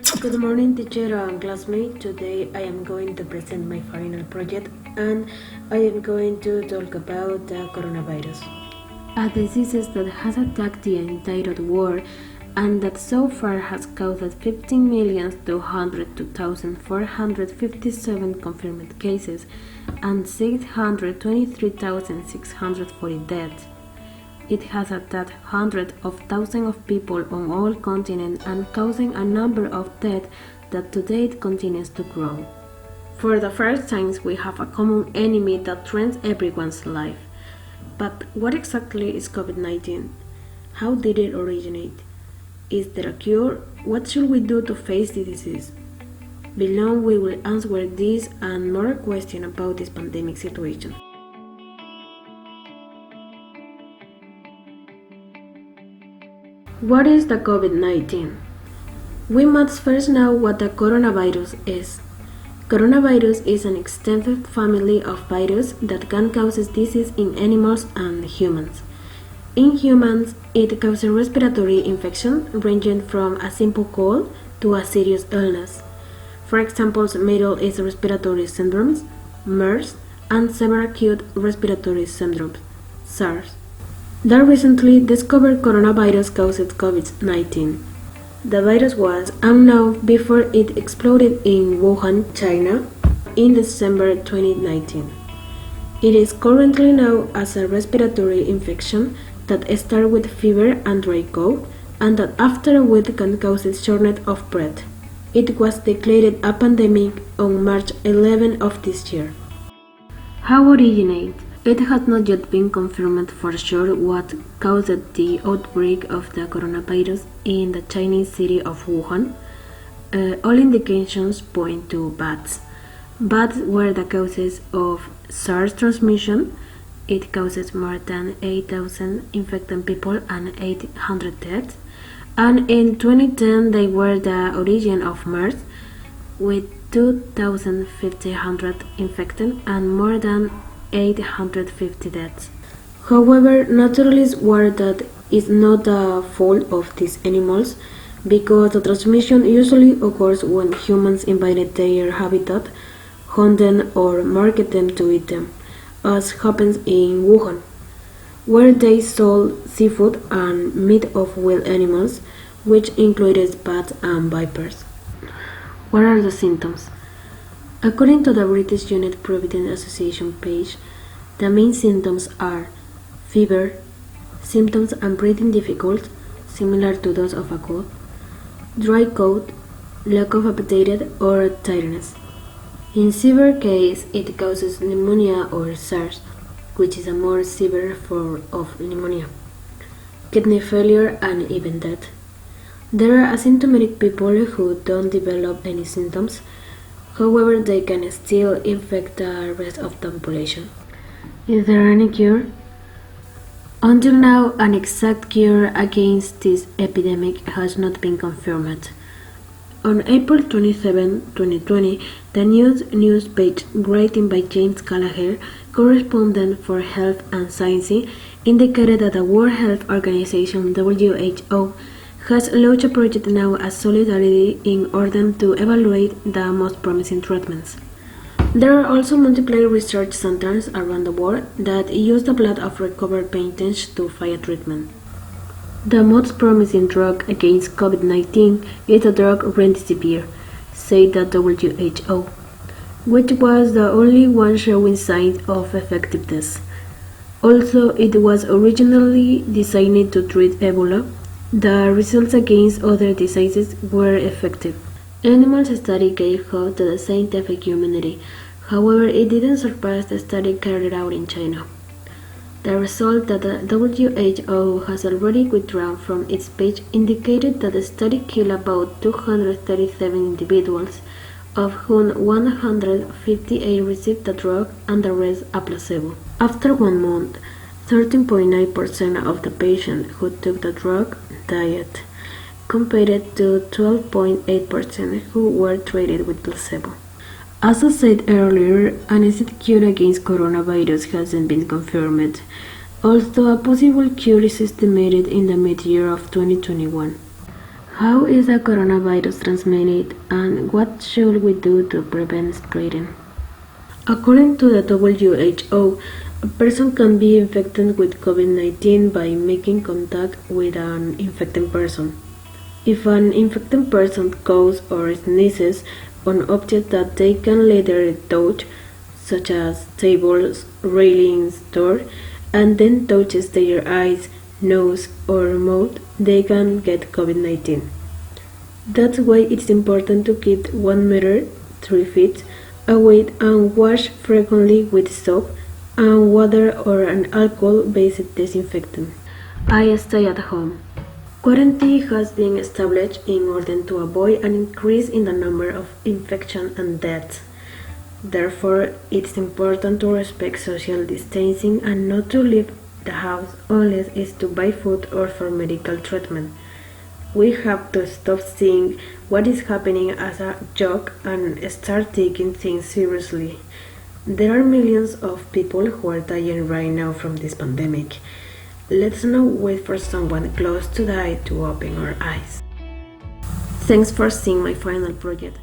Good morning, teacher and classmate. Today I am going to present my final project and I am going to talk about the coronavirus. A disease that has attacked the entire world and that so far has caused 15,202,457 confirmed cases and 623,640 deaths. It has attacked hundreds of thousands of people on all continents and causing a number of deaths that to date continues to grow. For the first time, we have a common enemy that threatens everyone's life. But what exactly is COVID-19? How did it originate? Is there a cure? What should we do to face the disease? Below we will answer these and more questions about this pandemic situation. What is the COVID-19? We must first know what the coronavirus is. Coronavirus is an extensive family of viruses that can cause disease in animals and humans. In humans, it causes respiratory infection ranging from a simple cold to a serious illness. For example, Middle East respiratory syndromes, MERS, and severe acute respiratory syndromes, SARS. The recently discovered coronavirus causes COVID-19. The virus was unknown before it exploded in Wuhan, China, in December 2019. It is currently known as a respiratory infection that starts with fever and dry cough, and that after a week can cause shortness of breath. It was declared a pandemic on March 11 of this year. How originate? It has not yet been confirmed for sure what caused the outbreak of the coronavirus in the Chinese city of Wuhan. All indications point to bats. Bats were the causes of SARS transmission. It causes more than 8,000 infected people and 800 deaths. And in 2010 they were the origin of MERS with 2,500 infected and more than 850 deaths. However, naturalists warn that it's not the fault of these animals because the transmission usually occurs when humans invade their habitat, hunt them or market them to eat them, as happens in Wuhan, where they sold seafood and meat of wild animals, which included bats and vipers. What are the symptoms? According to the British Unit Provident Association page, the main symptoms are fever, symptoms and breathing difficult, similar to those of a cold, dry cough, lack of appetite or tiredness. In severe case, it causes pneumonia or SARS, which is a more severe form of pneumonia, kidney failure and even death. There are asymptomatic people who don't develop any symptoms. However, they can still infect the rest of the population. Is there any cure? Until now, an exact cure against this epidemic has not been confirmed. On April 27, 2020, the news page written by James Gallagher, correspondent for Health and Science, indicated that the World Health Organization (WHO) has launched a project now as Solidarity in order to evaluate the most promising treatments. There are also multiple research centers around the world that use the blood of recovered patients to find treatment. The most promising drug against COVID-19 is the drug Remdesivir, said the WHO, which was the only one showing signs of effectiveness. Also, it was originally designed to treat Ebola. The results against other diseases were effective. Animal study gave hope to the scientific community. However, it didn't surpass the study carried out in China. The result that the WHO has already withdrawn from its page indicated that the study killed about 237 individuals, of whom 158 received the drug and the rest a placebo. After 1 month, 13.9% of the patients who took the drug died, compared to 12.8% who were treated with placebo. As I said earlier, an exact cure against coronavirus hasn't been confirmed, although a possible cure is estimated in the mid-year of 2021. How is the coronavirus transmitted and what should we do to prevent spreading? According to the WHO, a person can be infected with COVID-19 by making contact with an infected person. If an infected person coughs or sneezes on objects that they can later touch, such as tables, railings, door, and then touches their eyes, nose, or mouth, they can get COVID-19. That's why it's important to keep 1 meter, 3 feet away and wash frequently with soap and water or an alcohol-based disinfectant. I stay at home. Quarantine has been established in order to avoid an increase in the number of infections and deaths. Therefore, it's important to respect social distancing and not to leave the house unless it's to buy food or for medical treatment. We have to stop seeing what is happening as a joke and start taking things seriously. There are millions of people who are dying right now from this pandemic. Let's not wait for someone close to die to open our eyes. Thanks for seeing my final project.